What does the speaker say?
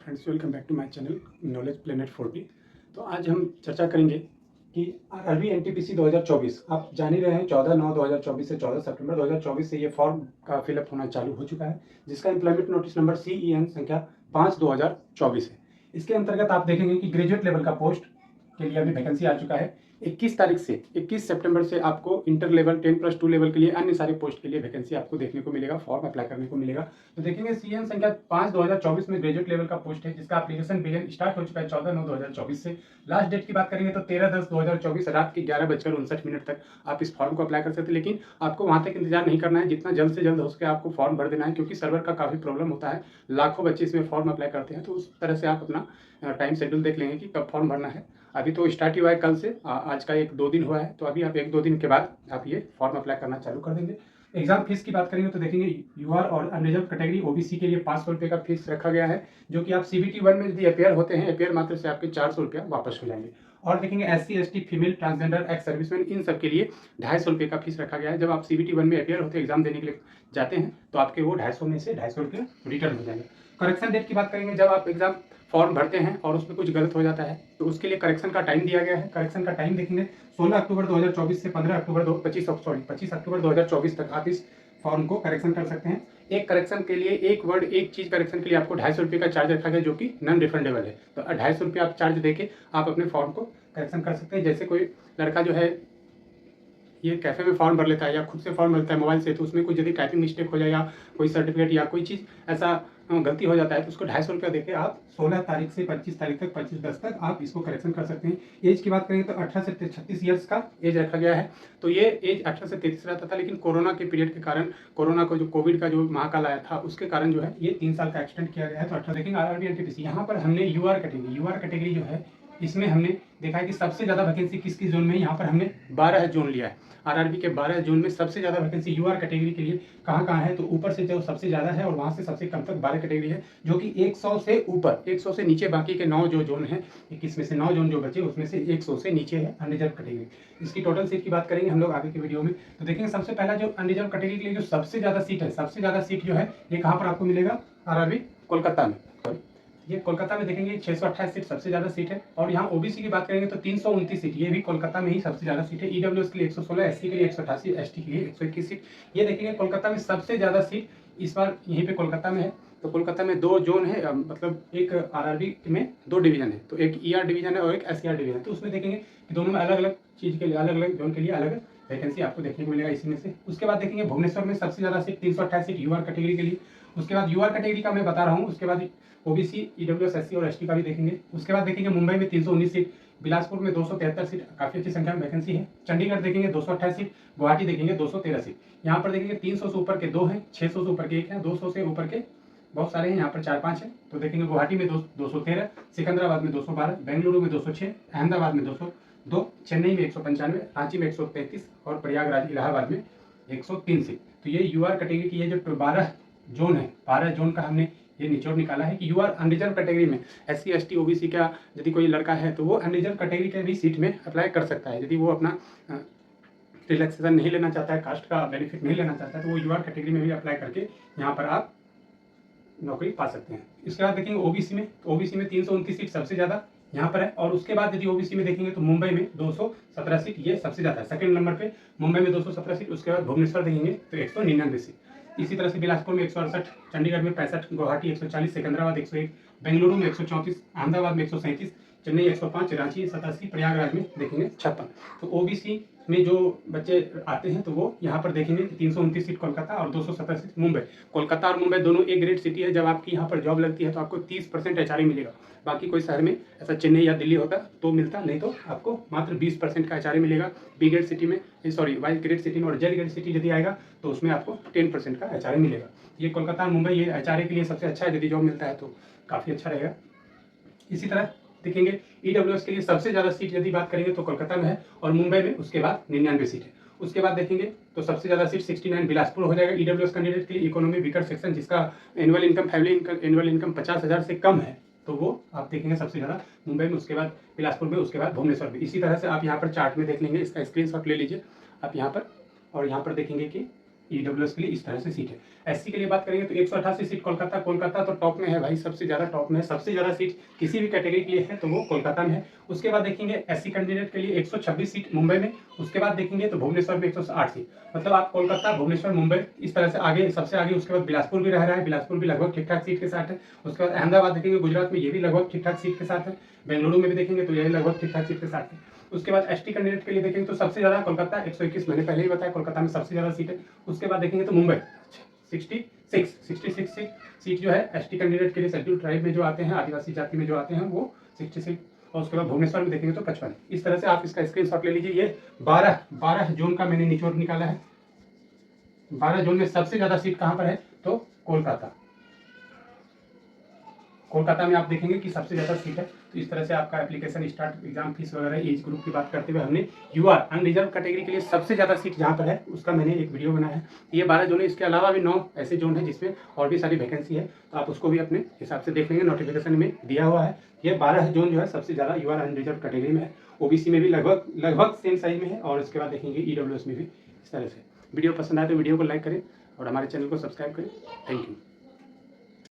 Friends, welcome back to my channel knowledge planet 40। तो आज हम चर्चा करेंगे कि आरआरबी एनटीपीसी 2024 आप जान ही रहे हैं 14/9/2024 से 14 सितंबर 2024 से ये फॉर्म का फिलअप होना चालू हो चुका है, जिसका एम्प्लॉयमेंट नोटिस नंबर CEN संख्या 5/2024 है। इसके अंतर्गत आप देखेंगे कि ग्रेजुएट लेवल का पोस्ट के लिए अभी वैकेंसी आ चुका है। 21 सितंबर से आपको इंटर लेवल 10+2 लेवल के लिए अन्य सारे पोस्ट के लिए वैकेंसी आपको देखने को मिलेगा, फॉर्म अप्लाई करने को मिलेगा। तो देखेंगे CN संख्या 5/2024 में ग्रेजुएट लेवल का पोस्ट है, जिसका एप्लीकेशन बिगिन स्टार्ट हो चुका है 14/9/2024 से। लास्ट डेट की बात करेंगे तो 13/10/2024 रात के 11:59 तक आप इस फॉर्म को अप्लाई कर सकते हैं। लेकिन आपको वहां तक इंतजार नहीं करना है, जितना जल्द से जल्द हो सके आपको फॉर्म भर देना है, क्योंकि सर्वर का काफी प्रॉब्लम होता है। लाखों बच्चे इसमें फॉर्म अप्लाई करते हैं, तो उस तरह से आप अपना टाइम शेड्यूल देख लेंगे कि कब फॉर्म भरना है। अभी तो स्टार्ट ही हुआ है कल से, आज का 1-2 दिन हुआ है, तो अभी आप 1-2 दिन के बाद आप ये फॉर्म अप्लाई करना चालू कर देंगे। एग्जाम फीस की बात करेंगे तो देखेंगे यूआर और अनरिजर्व कैटेगरी ओबीसी के लिए 500 रुपये का फीस रखा गया है, जो कि आप CBT 1 में यदि अपेयर होते हैं, अपेयर मात्र से आपके 400 रुपया वापस हो जाएंगे। और देखेंगे SC ST female transgender ex serviceman इन सब के लिए 250 रुपये का फीस रखा गया है। जब आप CBT 1 में अपेयर होते हैं, एग्जाम देने के लिए जाते हैं, तो आपके वो 250 में से 250 रुपये रिटर्न हो जाएंगे। करेक्शन डेट की बात करेंगे, जब आप एग्जाम फॉर्म भरते हैं और उसमें कुछ गलत हो जाता है, तो उसके लिए करेक्शन का टाइम दिया गया है। करेक्शन का टाइम देखेंगे 16 अक्टूबर 2024 से 25 अक्टूबर 2024 तक आप इस फॉर्म को करेक्शन कर सकते हैं। एक करेक्शन के लिए, एक वर्ड एक चीज करेक्शन के लिए आपको 250 रुपये का चार्ज रखा गया, जो कि नॉन रिफंडेबल है। तो 250 रुपये आप चार्ज देके आप अपने फॉर्म को करेक्शन कर सकते हैं। जैसे कोई लड़का जो है ये कैफे में फॉर्म भर लेता है या खुद से फॉर्म भरता है मोबाइल से, तो उसमें कुछ यदि टाइपिंग मिस्टेक हो जाए या कोई सर्टिफिकेट या कोई चीज़ ऐसा गलती हो जाता है, तो उसको 250 रुपया देके आप 16 तारीख से 25 तारीख तक 25/10 तक आप इसको करेक्शन कर सकते हैं। एज की बात करें तो 18 से 36 ईयर्स का एज रखा गया है। तो ये एज 18 से 33 रहता था, लेकिन कोरोना के पीरियड के कारण, कोरोना को जो कोविड का जो महाकाल आया था, उसके कारण जो है ये 3 साल का एक्सटेंड किया गया है। तो 18 देखेंगे आरआरबी एनटीपीसी। यहाँ पर हमने यूआर कैटेगरी जो है, इसमें हमने देखा है कि सबसे ज़्यादा वैकेंसी किसकी जोन में, यहाँ पर हमने 12 जोन लिया है। आरआरबी के 12 जोन में सबसे ज़्यादा वैकेंसी यूआर कैटेगरी के लिए कहाँ कहाँ है, तो ऊपर से जो सबसे ज़्यादा है और वहाँ से सबसे कम तक 12 कैटेगरी है, जो कि 100 से ऊपर, 100 से नीचे बाकी के 9 जो जोन है, 21 में से 9 जोन जो बचे उसमें से 100 से नीचे है अनरिजर्व कैटेगरी। इसकी टोटल सीट की बात करेंगे हम लोग आगे के वीडियो में। तो देखेंगे सबसे पहला जो अनरिजर्व कैटेगरी के लिए जो सबसे ज़्यादा सीट है, सबसे ज़्यादा सीट जो है ये कहाँ पर आपको मिलेगा, आरआरबी कोलकाता में। ये कोलकाता में देखेंगे 628 सीट सबसे ज्यादा सीट है। और यहाँ ओबीसी की बात करेंगे तो 329 सीट, ये भी कोलकाता में ही सबसे ज्यादा सीट है। ईडब्ल्यूएस के लिए 116, एससी के लिए 188, एसटी के लिए 121 सीट। ये देखेंगे कोलकाता में सबसे ज्यादा सीट इस बार यहीं पे कोलकाता में है। तो कोलकाता में 2 जोन है, मतलब एक आरआरबी में 2 डिवीजन है, तो एक ईआर डिवीजन है और एक एसईआर डिवीजन है। तो उसमें देखेंगे कि दोनों में अलग अलग चीज के लिए, अलग अलग जोन के लिए अलग वैकेंसी आपको देखने को मिलेगा इसी में से। उसके बाद देखेंगे भुवनेश्वर में सबसे ज्यादा सीट 328 सीट यूआर कैटेगरी के लिए। उसके बाद यूआर कैटेगरी का मैं बता रहा हूँ, उसके बाद ओबीसी, ईडब्ल्यूएस, एससी और एसटी का भी देखेंगे। उसके बाद देखेंगे मुंबई में 319 सीट, बिलासपुर में 273 सीट, काफी अच्छी संख्या में वैकेंसी है। चंडीगढ़ देखेंगे 228 सीट, गुवाहाटी देखेंगे 213 सीट। यहाँ पर देखेंगे 300 से ऊपर के 2 हैं, 600 से ऊपर के 1 है, 200 से ऊपर के बहुत सारे हैं, यहाँ पर 4-5 है। तो देखेंगे गुवाहाटी में 213, सिकंदराबाद में 212, बेंगलुरु में 206, अहमदाबाद में 202, चेन्नई में 195, रांची में 133 और प्रयागराज इलाहाबाद में 103 सीट। तो ये यूआर कैटेगरी की ये जो 12 जोन है, 12 जोन का हमने ये निचोड़ निकाला है कि यूआर अनरिजर्व कैटेगरी में एससी एसटी ओबीसी का यदि कोई लड़का है, तो वो अनरिजर्व कैटेगरी के भी सीट में अप्लाई कर सकता है। यदि वो अपना रिलैक्सेशन नहीं लेना चाहता है, कास्ट का बेनिफिट नहीं लेना चाहता है, तो वो यूआर कैटेगरी में भी अप्लाई करके यहाँ पर आप नौकरी पा सकते हैं। इसके बाद देखेंगे ओबीसी में, तो ओबीसी में 329 सीट सबसे ज़्यादा यहाँ पर है। और उसके बाद यदि ओबीसी में देखेंगे तो मुंबई में 217 सीट, ये सबसे ज़्यादा है, सेकंड नंबर पे मुंबई में 217 सीट। उसके बाद भुवनेश्वर देखेंगे तो 199 सीट। इसी तरह से बिलासपुर में 168, चंडीगढ़ में 65, गुवाहाटी 140, सिकंदराबाद 101, बेंगलुरु में 134, अहमदाबाद में 137, चेन्नई 105, रांची 87, प्रयागराज में देखेंगे 56। तो ओबीसी में जो बच्चे आते हैं तो वो यहाँ पर देखेंगे 329 सीट कोलकाता और 217 सीट मुंबई। कोलकाता और मुंबई दोनों ए ग्रेड सिटी है। जब आपकी यहाँ पर जॉब लगती है तो आपको 30% एचआरए मिलेगा। बाकी कोई शहर में ऐसा चेन्नई या दिल्ली होता तो मिलता, नहीं तो आपको मात्र 20% का एचआरए मिलेगा। बी ग्रेड सिटी में, सॉरी वाई ग्रेड सिटी में और जेड ग्रेड सिटी यदि आएगा तो उसमें आपको 10% का एचआरए मिलेगा। ये कोलकाता और मुंबई ये एचआरए के लिए सबसे अच्छा है, यदि जॉब मिलता है तो काफ़ी अच्छा रहेगा। इसी तरह देखेंगे ईडब्ल्यूएस के लिए सबसे ज़्यादा सीट यदि बात करेंगे तो कोलकाता में है और मुंबई में उसके बाद 99 सीट है। उसके बाद देखेंगे तो सबसे ज़्यादा सीट 69 बिलासपुर हो जाएगा ईडब्ल्यूएस कैंडिडेट के लिए। इकोनॉमी वीकर सेक्शन जिसका annual income, family annual income 50,000 से कम है, तो वो आप देखेंगे सबसे ज़्यादा मुंबई में, उसके बाद बिलासपुर में, उसके बाद भुवनेश्वर में। इसी तरह से आप यहाँ पर चार्ट में देख लेंगे, इसका स्क्रीनशॉट ले लीजिए आप यहाँ पर। और यहाँ पर देखेंगे कि ईडब्ल्यूएस के लिए इस तरह से सीट है। एससी के लिए बात करेंगे तो 188 सीट कोलकाता तो टॉप में है भाई, सबसे ज़्यादा टॉप में है, सबसे ज़्यादा सीट किसी भी कैटेगरी के लिए है तो वो कोलकाता में है। उसके बाद देखेंगे एससी कैंडिडेट के लिए 126 सीट मुंबई में। उसके बाद देखेंगे तो भुवनेश्वर में 108 सीट, मतलब आप कोलकाता, भुवनेश्वर, मुंबई इस तरह से आगे, सबसे आगे। उसके बाद बिलासपुर भी रह रहा है, बिलासपुर भी लगभग ठीक ठाक सीट के साथ है। उसके बाद अहमदाबाद देखेंगे, गुजरात में ये भी लगभग ठीक ठाक सीट के साथ है। बेंगलुरु में भी देखेंगे तो यही लगभग ठीक ठाक सीट के साथ है। उसके बाद एसटी कैंडिडेट के लिए देखेंगे तो सबसे ज्यादा कोलकाता 121, मैंने पहले ही बताया कोलकाता में सबसे ज्यादा सीट है। उसके बाद देखेंगे तो मुंबई 66 सीट जो है एसटी कैंडिडेट के लिए, शेड्यूल ट्राइब में जो आते हैं, आदिवासी जाति में जो आते हैं वो 66। और उसके बाद भुवनेश्वर में देखेंगे तो 55। इस तरह से आप इसका स्क्रीनशॉट ले लीजिए। ये 12 जोन का मैंने निचोड़ निकाला है। 12 जोन में सबसे ज्यादा सीट कहां पर है तो कोलकाता में आप देखेंगे कि सबसे ज्यादा सीट है। तो इस तरह से आपका एप्लीकेशन स्टार्ट, एग्जाम फीस वगैरह, एज ग्रुप की बात करते हुए हमने यूआर अनरिजर्व कैटेगरी के लिए सबसे ज्यादा सीट जहां पर है उसका मैंने एक वीडियो बनाया है। ये 12 जोन है, इसके अलावा भी 9 ऐसे जोन है जिसमें और भी सारी वैकेंसी है, तो आप उसको भी अपने हिसाब से देख लेंगे, नोटिफिकेशन में दिया हुआ है। ये 12 जोन जो है सबसे ज्यादा यूआर अनरिजर्व कैटेगरी में है। ओबीसी में भी लगभग सेम साइज में है। और इसके बाद देखेंगे ईडब्ल्यूएस में भी इस तरह से। वीडियो पसंद आए तो वीडियो को लाइक करें और हमारे चैनल को सब्सक्राइब करें। Thank you.